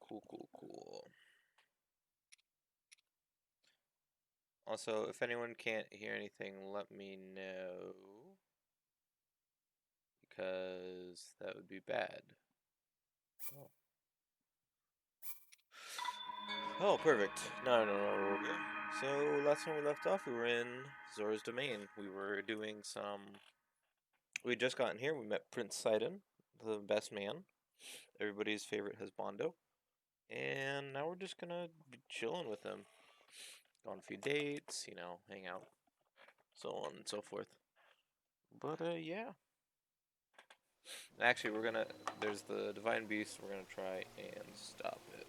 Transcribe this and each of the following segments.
Cool. Also, if anyone can't hear anything, let me know, because that would be bad. Oh, perfect. Now I know where we're going. So, last time we left off, we were in Zora's domain. We were doing some... We had just gotten here. We met Prince Sidon, the best man. Everybody's favorite husbando. And now we're just gonna be chilling with him. Go on a few dates, you know, hang out, so on and so forth. But, yeah. Actually, there's the Divine Beast. We're gonna try and stop it.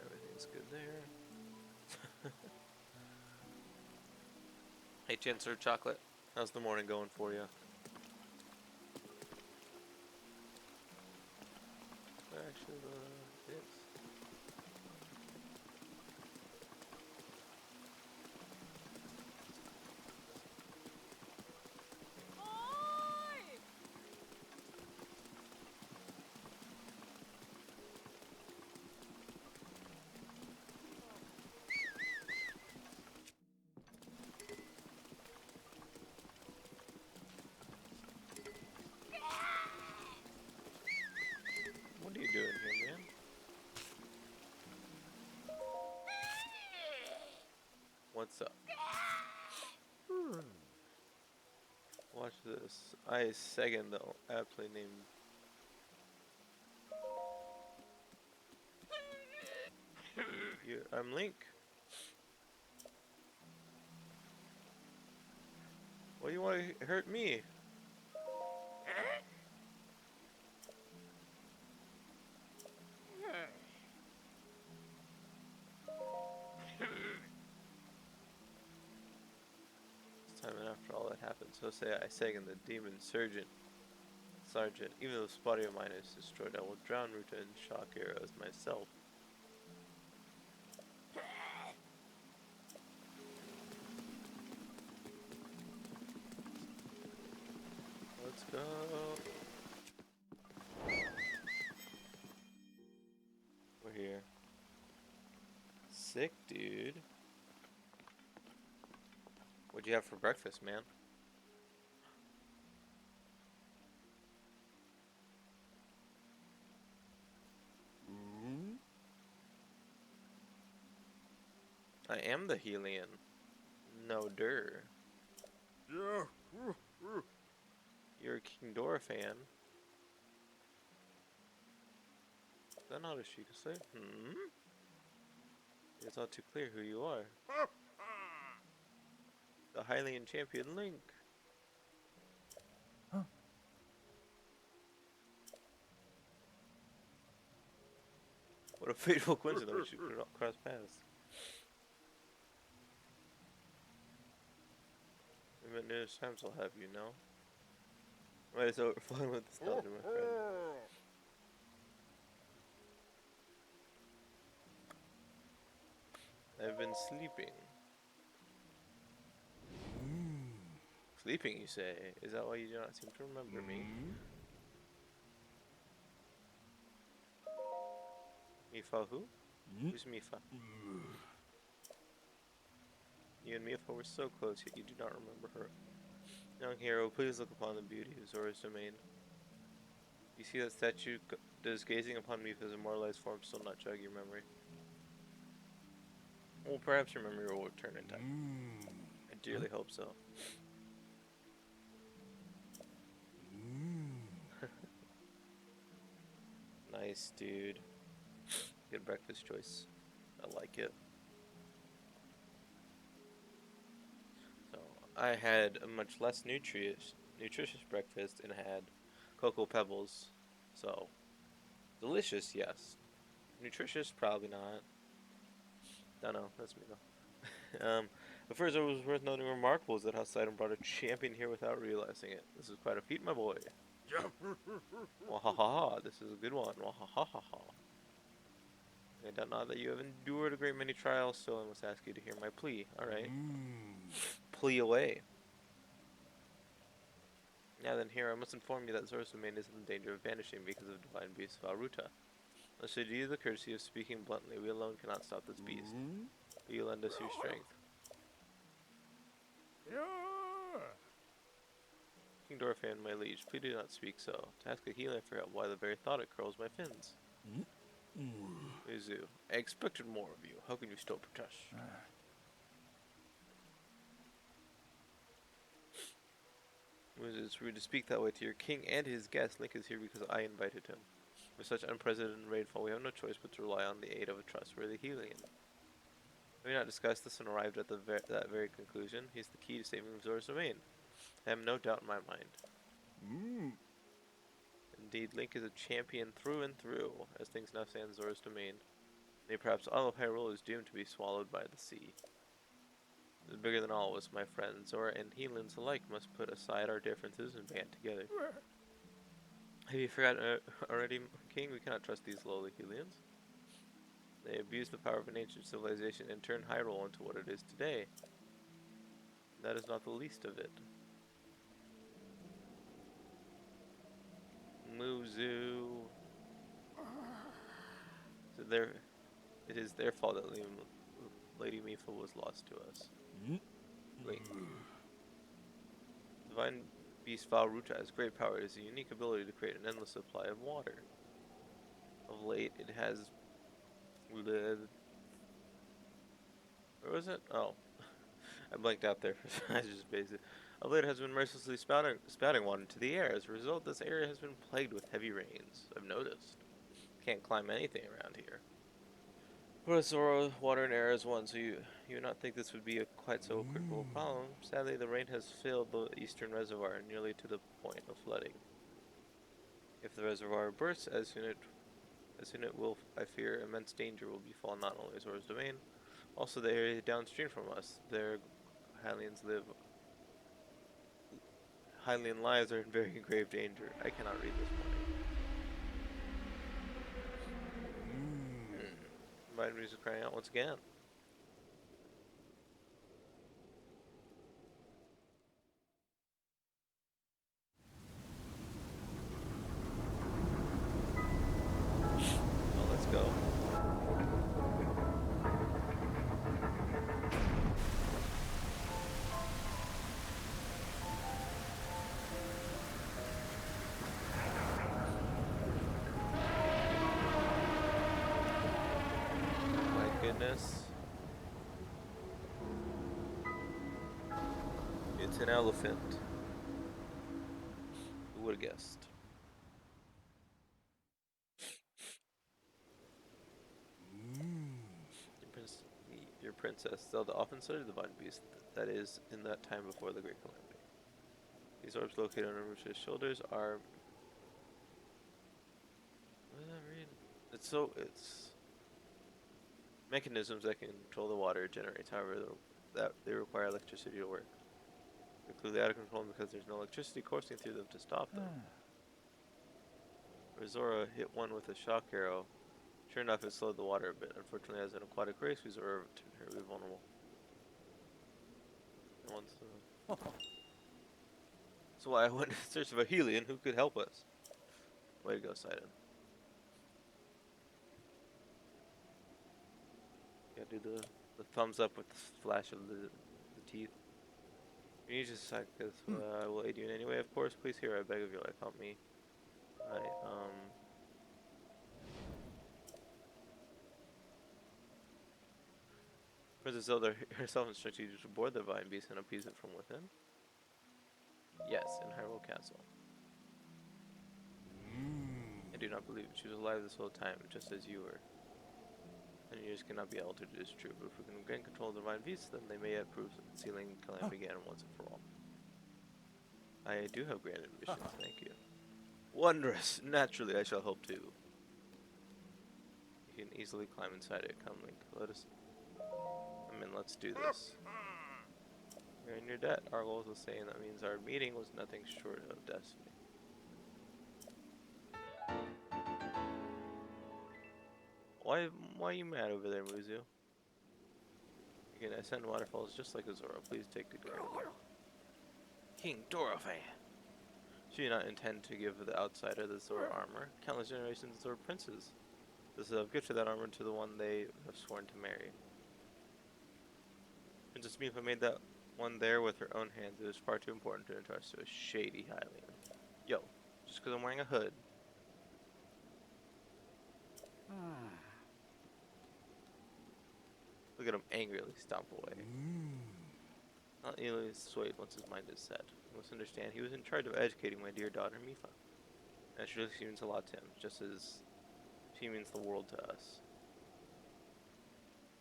Everything's good there. Hey, Chancellor Chocolate. How's the morning going for you? Actually, it is. What are you doing here, man? What's up? Watch this. I second though, aptly named. I'm Link. Why do you want to hurt me? This time and after all that happened, so say I second the demon sergeant. Even though this body of mine is destroyed, I will drown Ruta in shock arrows myself. Let's go. We're here. Sick, dude. What'd you have for breakfast, man? I am the Helion. No dir. You're a King Dora fan. Is that not a Shikase? It's not too clear who you are. The Hylian champion Link. What a fateful coincidence we could cross paths. If at numerous times I'll have you know. Might as well fun with nostalgia, my friend. I've been sleeping. Sleeping, you say? Is that why you do not seem to remember me? Mipha who? Who's Mipha? You and Mipha were so close, yet you do not remember her. Young hero, please look upon the beauty of Zora's domain. You see that statue? Does gazing upon Mipha's immortalized form still not jog your memory? Well, perhaps your memory will return in time. I dearly hope so. Nice, dude. Good breakfast choice. I like it. So, I had a much less nutritious breakfast and had cocoa pebbles. So, delicious, yes. Nutritious, probably not. Don't know, that's me though. But first, it was worth noting remarkable is that how Sidon brought a champion here without realizing it. This is quite a feat, my boy. Wahaha, this is a good one. Wahaha. I doubt not that you have endured a great many trials, so I must ask you to hear my plea. Alright. Plea away. Now then, here, I must inform you that Zora's domain is in danger of vanishing because of Divine Beast Vah Ruta. I should you the courtesy of speaking bluntly. We alone cannot stop this beast. Will you lend us your strength? King Dorfan, my liege, please do not speak so. To ask a healer for help, why the very thought it curls my fins. Uzu, I expected more of you. How can you still protest? It's rude to speak that way to your king and his guest. Link is here because I invited him. With such unprecedented rainfall, we have no choice but to rely on the aid of a trustworthy healer. We not discussed this and arrived at that very conclusion. He's the key to saving Zora's domain. I have no doubt in my mind. Indeed, Link is a champion through and through, as things now stand in Zora's domain. Nay, perhaps all of Hyrule is doomed to be swallowed by the sea. It is bigger than all of us, my friends. Zora and Helens alike must put aside our differences and band together. Have you forgotten already, King? We cannot trust these lowly Helens. They abuse the power of an ancient civilization and turn Hyrule into what it is today. That is not the least of it. Muzu. So it is their fault that Lady Mipha was lost to us. Link. Divine beast Vah Ruta has great power. It has a unique ability to create an endless supply of water. Of late, it has lived. Where was it? Oh, I blanked out there. I just basically. Of late, it has been mercilessly spouting water into the air. As a result, this area has been plagued with heavy rains. I've noticed. Can't climb anything around here. But Zora, water and air is one, so you would not think this would be a quite so critical problem. Sadly, the rain has filled the eastern reservoir nearly to the point of flooding. If the reservoir bursts, as soon it will, I fear, immense danger will befall not only Zora's domain, also the area downstream from us. There, Hylian lives are in very grave danger. I cannot read this morning. Mind music crying out once again. Well, let's go. My goodness. It's an elephant. Who would have guessed? Your princess Zelda often studied the divine beast, that is, in that time before the Great Calamity. These orbs located on Arusha's shoulders are... What does that read? It's mechanisms that can control the water it generates, however, that they require electricity to work. They're clearly out of control because there's no electricity coursing through them to stop them. Zora hit one with a shock arrow. Sure enough, it slowed the water a bit. Unfortunately, as an aquatic race, we Zora turned her vulnerable. So I went in search of a Hylian who could help us. Way to go, Sidon. Yeah, do the thumbs up with the flash of the teeth. You need to decide, because I will aid you in any way, of course. Please hear, I beg of you, like, help me. Princess Zelda herself instructed you to board the Divine Beast and appease it from within? Yes, in Hyrule Castle. I do not believe it. She was alive this whole time, just as you were. And years cannot be altered, it is true, but if we can gain control of the Divine Beast, then they may yet prove sealing Calamity again once and for all. I do have grand ambitions, thank you. Wondrous! Naturally, I shall hope too. You can easily climb inside it. Come, Link. Let's do this. You're in your debt. Our goals was saying that means our meeting was nothing short of destiny. Why are you mad over there, Muzu? You can ascend waterfalls just like a Zora. Please take good care of them. King Dorothy. She did not intend to give the outsider the Zora armor. Countless generations of Zora princes This gift of that armor to the one they have sworn to marry. Princess Mipha made that one there with her own hands. It was far too important to entrust to a shady Hylian. Yo, just because I'm wearing a hood. Look at him angrily stomp away. Not easily swayed once his mind is set. You must understand, he was in charge of educating my dear daughter Mipha. And she really means a lot to him, just as she means the world to us.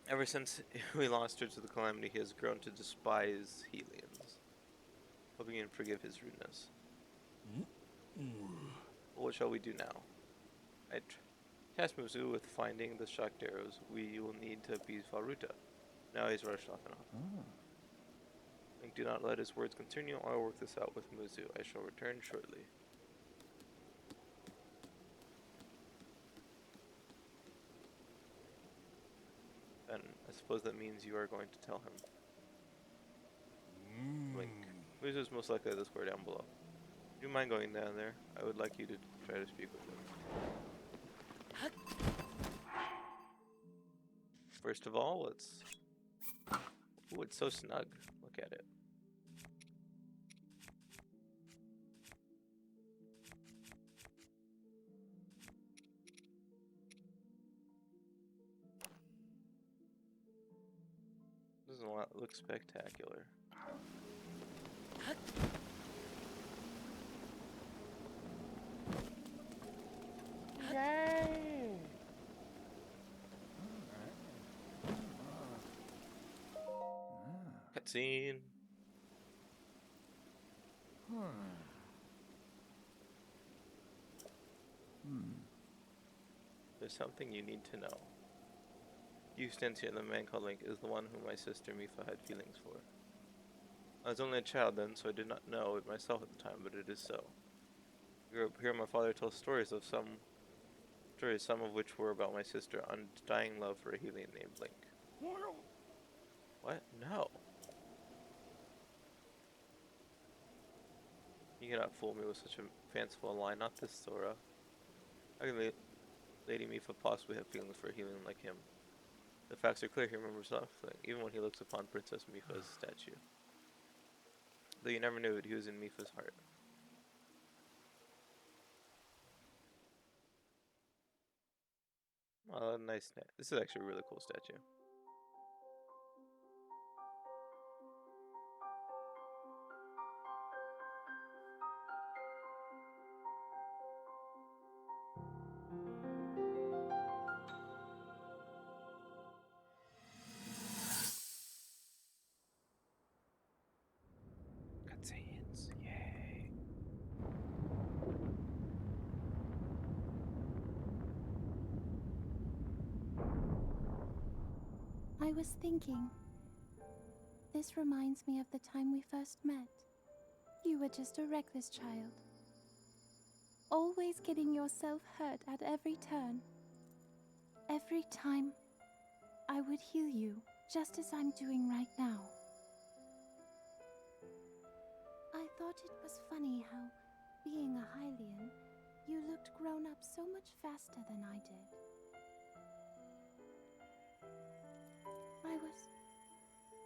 Ever since we lost her to the calamity, he has grown to despise Helians, hoping he'd forgive his rudeness. What shall we do now? I tasked Muzu with finding the shocked arrows we will need to appease Vah Ruta. Now he's rushed off and off. Do not let his words concern you. I will work this out with Muzu. I shall return shortly. And I suppose that means you are going to tell him. Link. Muzu is most likely at the square down below. Do you mind going down there? I would like you to try to speak with him. First of all, let's... Ooh, it's so snug. Look at it. Doesn't look spectacular. Cutscene. There's something you need to know. Eustancia, the man called Link, is the one whom my sister Mipha had feelings for. I was only a child then, so I did not know it myself at the time, but it is so. I grew up hearing my father tell stories, some of which were about my sister's undying love for a Hylian named Link. What? No. You cannot fool me with such a fanciful line, not this Zora. How can Lady Mipha possibly have feelings for a Hylian like him? The facts are clear, he remembers nothing, even when he looks upon Princess Mipha's statue. Though you never knew it, he was in Mipha's heart. Oh, nice. This is actually a really cool statue. Cutscenes, yay. I was thinking, this reminds me of the time we first met. You were just a reckless child, always getting yourself hurt at every turn. Every time, I would heal you, just as I'm doing right now. I thought it was funny how, being a Hylian, you looked grown up so much faster than I did.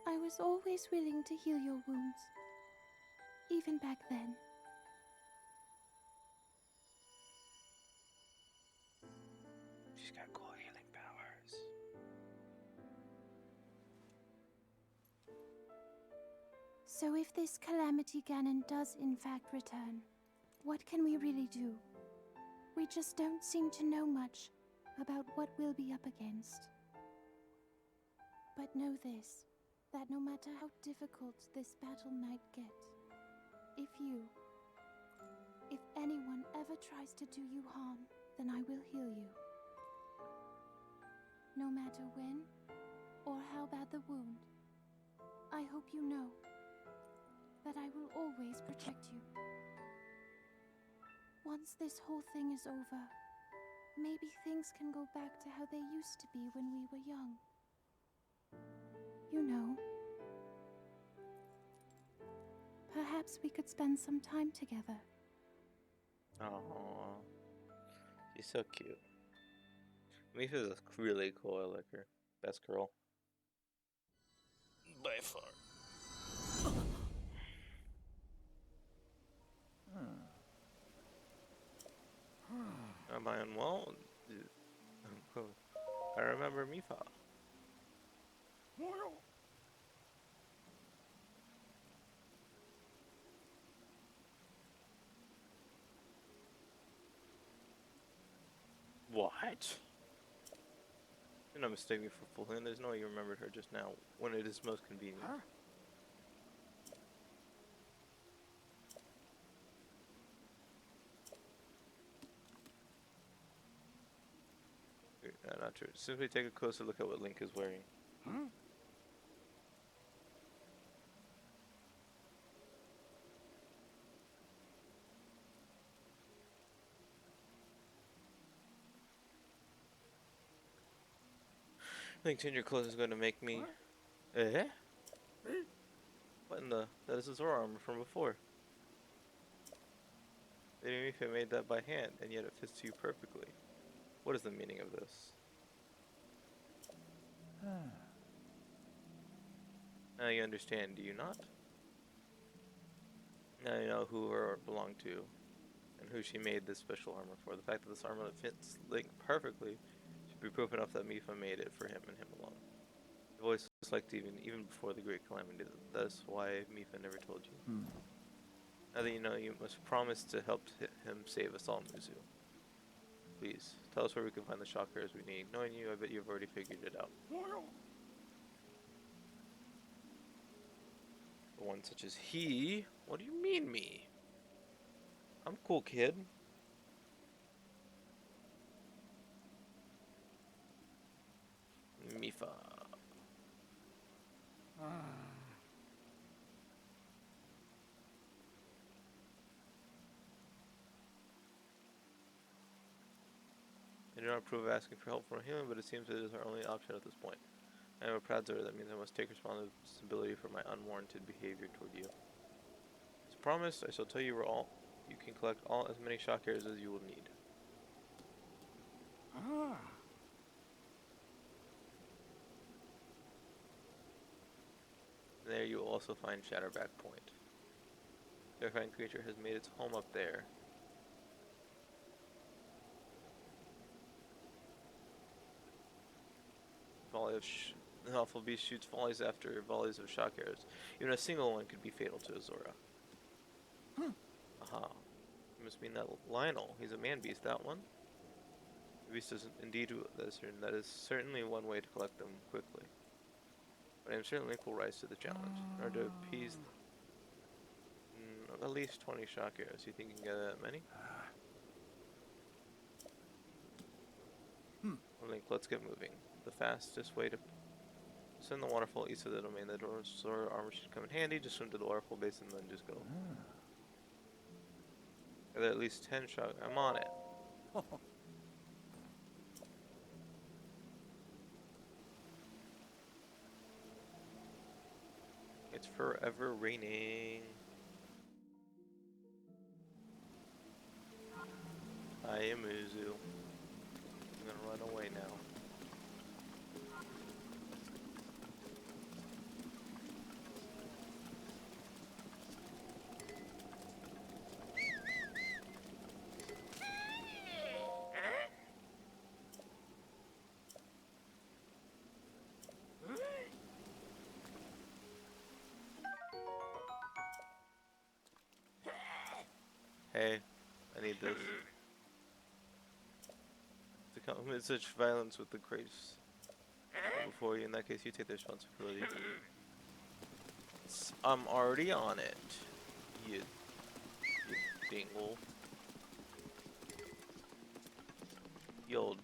I was always willing to heal your wounds, even back then. She's got cool healing powers. So if this Calamity Ganon does in fact return, what can we really do? We just don't seem to know much about what we'll be up against. But know this, that no matter how difficult this battle might get, if anyone ever tries to do you harm, then I will heal you. No matter when or how bad the wound, I hope you know that I will always protect you. Once this whole thing is over, maybe things can go back to how they used to be when we were young. You know, perhaps we could spend some time together. Oh, she's so cute. Mipha's really cool. I like her. Best girl. By far. Am I unwell? I remember Mipha. What? Do not mistake me for fooling. There's no way you remembered her just now, when it is most convenient. Not true. Simply take a closer look at what Link is wearing. Link, changing your clothes is going to make me... Eh? What in the... That is a Zora armor from before. Lady Mipha made that by hand, and yet it fits you perfectly. What is the meaning of this? Now you understand, do you not? Now you know who her belonged to, and who she made this special armor for. The fact that this armor fits Link perfectly should be proof enough that Mipha made it for him and him alone. The voice was like even before the Great Calamity. That is why Mipha never told you. Now that you know, you must promise to help him save us all, Muzu. Please, tell us where we can find the shock bearers we need. Knowing you, I bet you've already figured it out. For one such as he? What do you mean, me? I'm cool, kid. Mipha. I do not approve of asking for help from a human, but it seems it is our only option at this point. I am a proud Zora, that means I must take responsibility for my unwarranted behavior toward you. As promised, I shall tell you where you can collect as many shock arrows as you will need. There you will also find Shatterback Point. The terrifying creature has made its home up there. The awful beast shoots volleys after volleys of shock arrows. Even a single one could be fatal to a Zora. Aha. You must mean that Lionel. He's a man beast, that one? The beast is indeed that is certainly one way to collect them quickly. But I am certain Link will rise to the challenge. In order to appease at least 20 shock arrows. You think you can get that many? Link, let's get moving. The fastest way to send the waterfall east of the domain. The Zora armor should come in handy. Just swim to the waterfall base and then just go. Are there at least 10 shock? I'm on it. It's forever raining. I am Uzu. I'm gonna run away now. Hey, I need this. To commit such violence with the grace before you. In that case, you take the responsibility. I'm already on it. You dingle. You old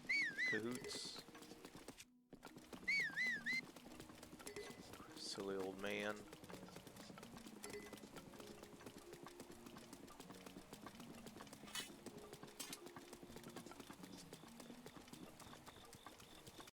cahoots. Silly old man.